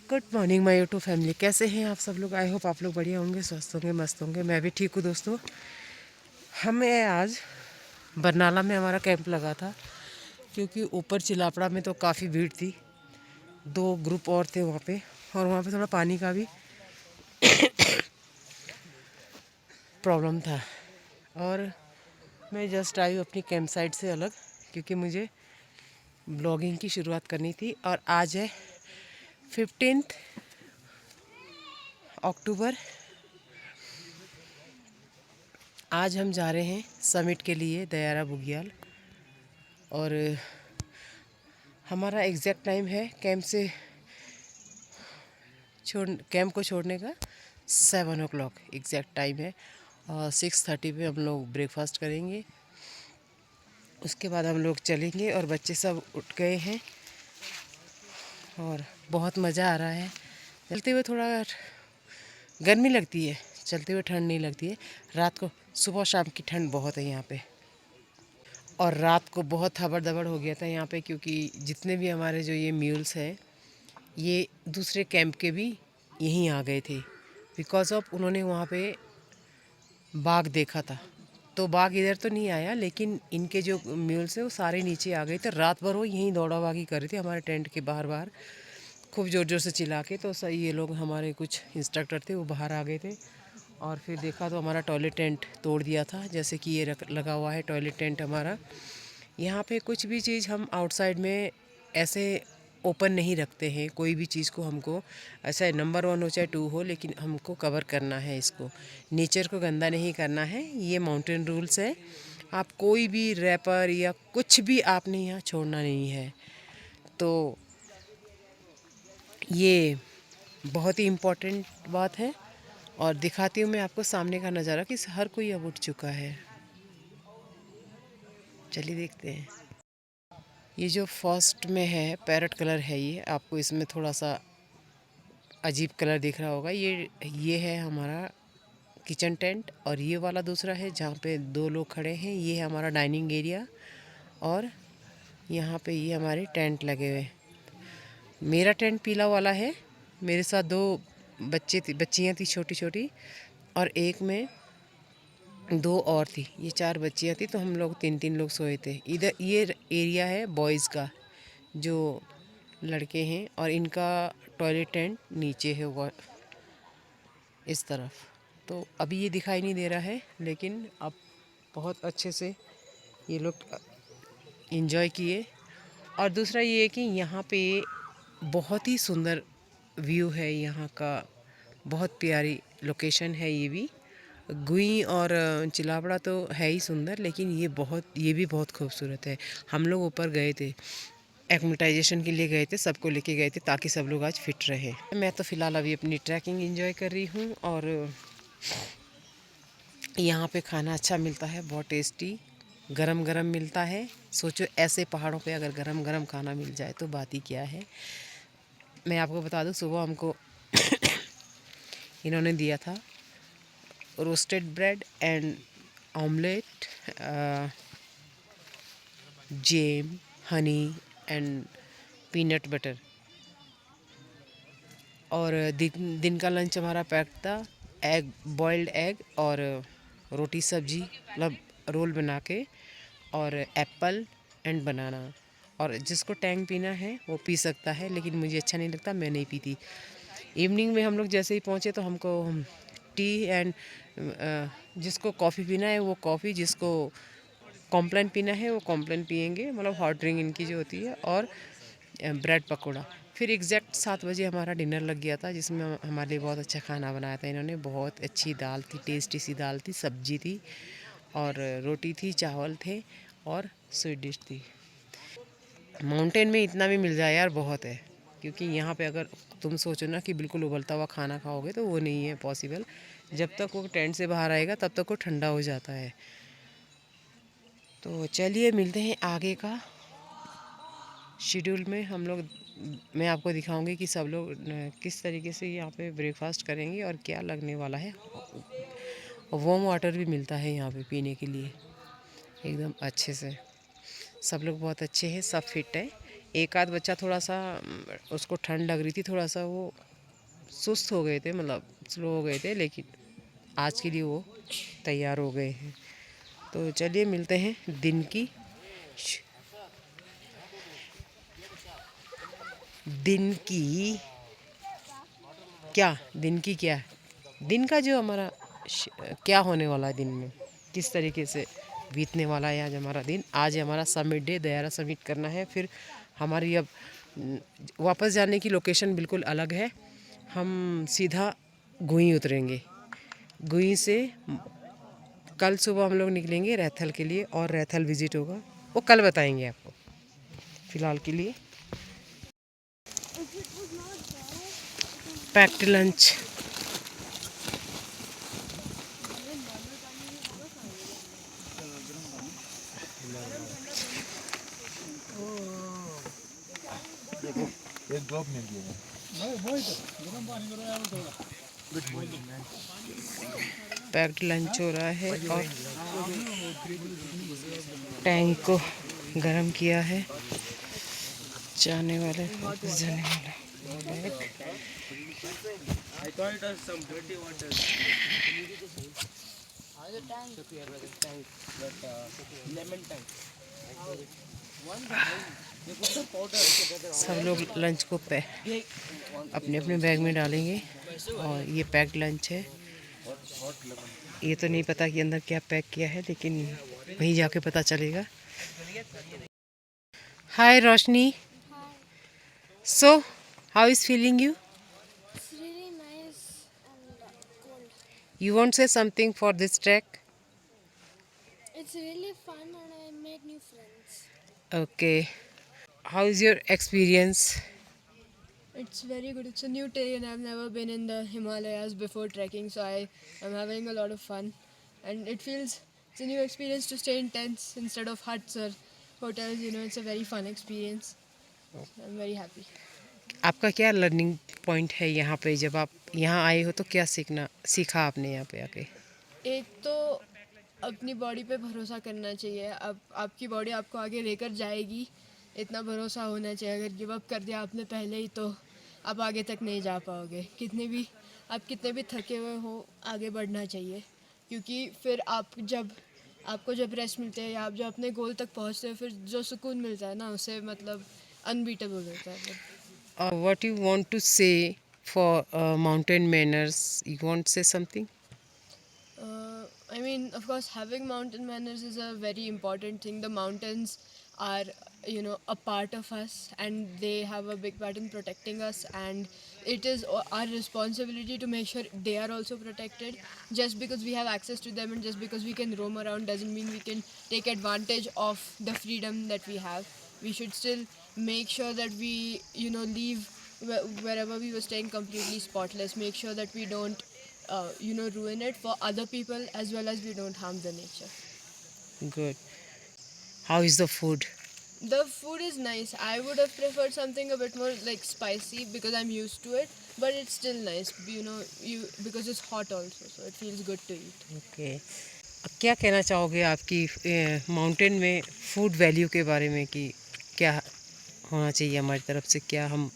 Good morning my YouTube family, कैसे हैं आप सब लोग। आई होप आप लोग बढ़िया होंगे, स्वस्थ होंगे, मस्त होंगे। मैं भी ठीक हूँ दोस्तों। हमें आज बरनाला में हमारा कैंप लगा था, क्योंकि ऊपर चिलापड़ा में तो काफ़ी भीड़ थी। 2 ग्रुप और थे वहाँ पे, और वहाँ पे थोड़ा पानी का भी प्रॉब्लम था। और मैं जस्ट आई हूँ अपनी कैंप साइट से अलग, क्योंकि मुझे ब्लॉगिंग की शुरुआत करनी थी। और आज है 15 अक्टूबर। आज हम जा रहे हैं समिट के लिए, दयारा बुग्याल। और हमारा एग्जैक्ट टाइम है कैंप को छोड़ने का 7 o'clock एग्जैक्ट टाइम है। और 6:30 पे हम लोग ब्रेकफास्ट करेंगे। उसके बाद हम लोग चलेंगे, और बच्चे सब उठ गए हैं और बहुत मज़ा आ रहा है। चलते हुए थोड़ा गर्मी लगती है, चलते हुए ठंड नहीं लगती है। रात को सुबह शाम की ठंड बहुत है यहाँ पे। और रात को बहुत हबड़ दबड़ हो गया था यहाँ पे, क्योंकि जितने भी हमारे जो ये म्यूल्स हैं, ये दूसरे कैंप के भी यहीं आ गए थे। बिकॉज़ ऑफ उन्होंने वहाँ पे बाघ देखा था। तो बाघ इधर तो नहीं आया, लेकिन इनके जो म्यूल्स हैं वो सारे नीचे आ गए थे। रात भर वो यहीं दौड़ा भागी कर रहे थे हमारे टेंट के बाहर बाहर, खूब ज़ोर ज़ोर से चिल्ला के। तो सही, ये लोग हमारे कुछ इंस्ट्रक्टर थे, वो बाहर आ गए थे। और फिर देखा तो हमारा टॉयलेट टेंट तोड़ दिया था। जैसे कि ये लगा हुआ है टॉयलेट टेंट हमारा। यहाँ पे कुछ भी चीज़ हम आउटसाइड में ऐसे ओपन नहीं रखते हैं। कोई भी चीज़ को हमको ऐसा नंबर 1 हो चाहे 2 हो, लेकिन हमको कवर करना है इसको। नेचर को गंदा नहीं करना है, ये माउंटेन रूल्स है। आप कोई भी रैपर या कुछ भी आपने यहाँ छोड़ना नहीं है। तो ये बहुत ही इम्पोर्टेंट बात है। और दिखाती हूँ मैं आपको सामने का नज़ारा कि हर कोई अब उठ चुका है। चलिए देखते हैं। ये जो फर्स्ट में है पैरेट कलर है, ये आपको इसमें थोड़ा सा अजीब कलर दिख रहा होगा। ये है हमारा किचन टेंट। और ये वाला दूसरा है जहाँ पे 2 लोग खड़े हैं, ये है हमारा डाइनिंग एरिया। और यहाँ पे ये हमारे टेंट लगे हुए। मेरा टेंट पीला वाला है। मेरे साथ 2 बच्चियाँ थी छोटी छोटी, और एक में 2 और थी। ये 4 बच्चियाँ थी, तो हम लोग 3-3 लोग सोए थे। इधर ये एरिया है बॉयज़ का, जो लड़के हैं। और इनका टॉयलेट टेंट नीचे है वो इस तरफ। तो अभी ये दिखाई नहीं दे रहा है, लेकिन अब बहुत अच्छे से ये लोग एंजॉय किए। और दूसरा ये है कि यहाँ पे बहुत ही सुंदर व्यू है यहाँ का। बहुत प्यारी लोकेशन है ये भी। गुई और चिलाबड़ा तो है ही सुंदर, लेकिन ये भी बहुत खूबसूरत है। हम लोग ऊपर गए थे, एक्मेटाइजेशन के लिए गए थे, सबको लेके गए थे ताकि सब लोग आज फिट रहे। मैं तो फ़िलहाल अभी अपनी ट्रैकिंग एंजॉय कर रही हूँ। और यहाँ पे खाना अच्छा मिलता है, बहुत टेस्टी, गरम गरम मिलता है। सोचो ऐसे पहाड़ों पे अगर गरम गरम खाना मिल जाए तो बात ही क्या है। मैं आपको बता दूँ, सुबह हमको इन्होंने दिया था roasted bread and omelette, jam, honey and peanut butter. और दिन का लंच हमारा पैक था, बॉइल्ड एग और रोटी सब्जी, मतलब रोल बना के, और एप्पल एंड बनाना। और जिसको टैंग पीना है वो पी सकता है, लेकिन मुझे अच्छा नहीं लगता, मैं नहीं पीती। इवनिंग में हम लोग जैसे ही पहुँचे तो हमको टी एंड जिसको कॉफ़ी पीना है वो कॉफ़ी, जिसको कॉम्प्लान पीना है वो कॉम्प्लान पियेंगे, मतलब हॉट ड्रिंक इनकी जो होती है। और ब्रेड पकौड़ा। फिर एग्जैक्ट 7 बजे हमारा डिनर लग गया था, जिसमें हमारे लिए बहुत अच्छा खाना बनाया था इन्होंने। बहुत अच्छी दाल थी, टेस्टी सी दाल थी, सब्जी थी, और रोटी थी, चावल थे, और स्वीट डिश थी। माउंटेन में इतना भी मिल जाए यार बहुत है, क्योंकि यहाँ पे अगर तुम सोचो ना कि बिल्कुल उबलता हुआ खाना खाओगे तो वो नहीं है पॉसिबल। जब तक वो टेंट से बाहर आएगा तब तक वो ठंडा हो जाता है। तो चलिए मिलते हैं आगे का शेड्यूल में। मैं आपको दिखाऊंगी कि सब लोग किस तरीके से यहाँ पे ब्रेकफास्ट करेंगे और क्या लगने वाला है। वार्म वाटर भी मिलता है यहाँ पे पीने के लिए एकदम अच्छे से। सब लोग बहुत अच्छे हैं, सब फिट है। एक आध बच्चा थोड़ा सा उसको ठंड लग रही थी, थोड़ा सा वो सुस्त हो गए थे, मतलब स्लो हो गए थे, लेकिन आज के लिए वो तैयार हो गए हैं। तो चलिए मिलते हैं दिन की क्या दिन का जो हमारा क्या होने वाला है दिन में, किस तरीके से बीतने वाला है आज हमारा दिन। आज हमारा समिट डे, दयारा समिट करना है। फिर हमारी अब वापस जाने की लोकेशन बिल्कुल अलग है। हम सीधा गुई उतरेंगे। गुई से कल सुबह हम लोग निकलेंगे रैथल के लिए, और रैथल विज़िट होगा, वो कल बताएंगे आपको। फ़िलहाल के लिए पैक्ड लंच। एक ड्रॉप नहीं दिया पैक्ड लंच हो रहा है और टैंक को गर्म किया है। जाने वाले वापस जाने वाले I thought it was some dirty water. Lemon tank. सब लोग लंच को अपने अपने बैग में डालेंगे, और ये पैक्ड लंच है। ये तो नहीं पता कि अंदर क्या पैक किया है, लेकिन वहीं जाके पता चलेगा। Hi Roshni, so how is feeling you? It's really nice and cold. You want to say something for this trek? It's really fun and I made new friends. Okay. How is your experience? It's very good. It's a new terrain. I've never been in the Himalayas before trekking, so I am having a lot of fun. And it's a new experience to stay in tents instead of huts or hotels. It's a very fun experience. I'm very happy. आपका क्या learning point है यहाँ पे? जब आप यहाँ आए हो तो क्या सीखा आपने यहाँ पे आके? एक तो अपनी बॉडी पे भरोसा करना चाहिए। अब आपकी बॉडी आपको आगे लेकर जाएगी, इतना भरोसा होना चाहिए। अगर गिव अप कर दिया आपने पहले ही तो आप आगे तक नहीं जा पाओगे। कितने भी थके हुए हो, आगे बढ़ना चाहिए, क्योंकि फिर आपको जब रेस्ट मिलती है या आप जब अपने गोल तक पहुंचते हो, फिर जो सुकून मिलता है ना, उसे मतलब अनबीटेबल होता है। What you want to say for mountain manners? You want to say something? I mean, of course, having mountain manners is a very important thing. The mountains are, a part of us, and they have a big part in protecting us. And it is our responsibility to make sure they are also protected. Just because we have access to them and just because we can roam around doesn't mean we can take advantage of the freedom that we have. We should still make sure that we, leave wherever we were staying completely spotless. Make sure that we don't ruin it for other people, as well as we don't harm the nature. Good. How is the food? The food is nice. I would have preferred something a bit more like spicy because I'm used to it, but it's still nice. Because it's hot also, so it feels good to eat. Okay. क्या कहना चाहोगे आपकी mountain में food value के बारे में, कि क्या होना चाहिए हमारी तरफ से, क्या हम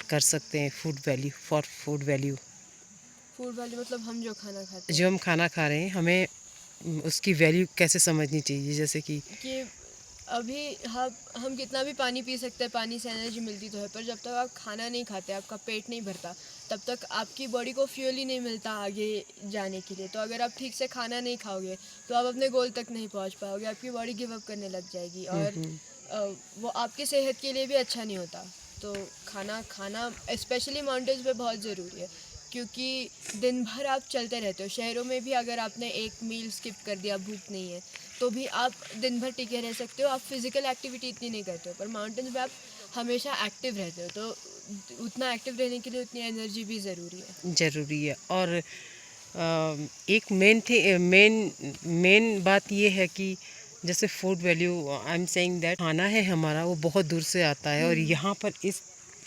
कर सकते हैं फूड वैल्यू? फूड वैल्यू मतलब हम जो खाना खाते जो हम खाना खा रहे हैं, हमें उसकी वैल्यू कैसे समझनी चाहिए? जैसे कि अभी हम कितना भी पानी पी सकते हैं, पानी से एनर्जी मिलती तो है, पर जब तक आप खाना नहीं खाते, आपका पेट नहीं भरता, तब तक आपकी बॉडी को फ्यूल ही नहीं मिलता आगे जाने के लिए। तो अगर आप ठीक से खाना नहीं खाओगे तो आप अपने गोल तक नहीं पहुंच पाओगे, आपकी बॉडी गिव अप करने लग जाएगी, और वो आपकी सेहत के लिए भी अच्छा नहीं होता। तो खाना स्पेशली माउंटेन्स पे बहुत ज़रूरी है, क्योंकि दिन भर आप चलते रहते हो। शहरों में भी अगर आपने एक मील स्किप कर दिया, भूख नहीं है, तो भी आप दिन भर टिके रह सकते हो, आप फिज़िकल एक्टिविटी इतनी नहीं करते हो। पर माउंटेन्स में आप हमेशा एक्टिव रहते हो, तो उतना एक्टिव रहने के लिए उतनी एनर्जी भी ज़रूरी है। और एक मेन बात ये है कि जैसे food value, I am saying that खाना है हमारा, वो बहुत दूर से आता है, और यहाँ पर इस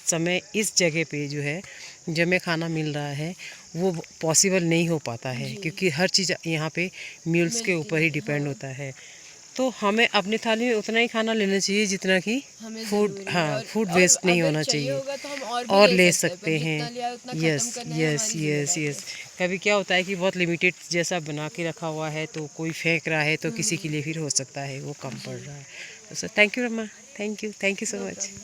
समय इस जगह पे जो है, जो हमें खाना मिल रहा है, वो पॉसिबल नहीं हो पाता है, क्योंकि हर चीज़ यहाँ पे मील्स के ऊपर ही डिपेंड होता है। तो हमें अपनी थाली में उतना ही खाना लेना चाहिए जितना कि हमें फूड, ज़रूरी है। हाँ, और फूड और वेस्ट नहीं अगर होना चाहिए चाहिए होगा तो हम और और भी ले सकते सकते हैं, हैं। पर जितना लिया उतना यस खत्म करना है यस हमारी यस जिम्मेदारी यस। है। कभी क्या होता है कि बहुत लिमिटेड जैसा बना के रखा हुआ है तो कोई फेंक रहा है तो किसी के लिए फिर हो सकता है वो कम पड़ रहा है। तो sir thank you Rama, thank you so no much. Problem.